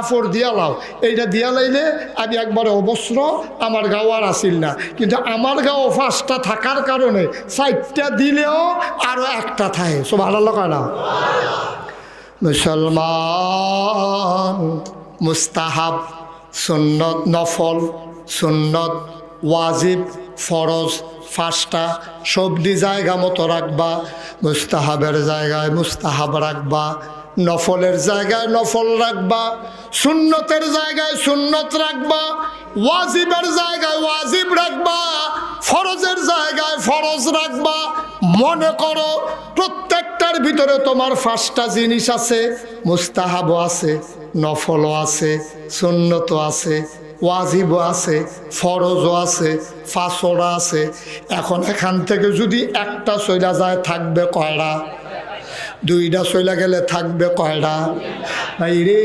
কাপড় দিয়া লাও, এইটা দিয়া লাইলে আমি একবারে অবস্ত্র, আমার গাও আর আসিল না। কিন্তু আমার গাও 5টা থাকার কারণে 4টা দিলেও আরো একটা থাকে। সুবহানাল্লাহ কয় না? মুসলমান মুস্তাহাব, সুন্নত, নফল, সুন্নত, ওয়াজিব, ফরজ 5টা সবদি জায়গা মতো রাখবা। মুস্তাহাবের জায়গায় মুস্তাহাব রাখবা, নফলের জায়গায় নফল রাখবা, সুন্নতের জায়গায় সুন্নত রাখবা, ওয়াজিবের জায়গায় ওয়াজিব রাখবা, ফরজের জায়গায় ফরজ রাখবা। মনে করো প্রত্যেকটার ভিতরে তোমার 5টা জিনিস আছে, মুস্তাহাবও আছে, নফলও আছে, সুন্নতও আছে, ওয়াজিবও আছে, ফরজও আছে, ফাসরা আছে। এখন এখান থেকে যদি একটা চইলা যায় থাকবে কয়টা? 2টা চইলা গেলে থাকবে কয়টা? ভাই রে।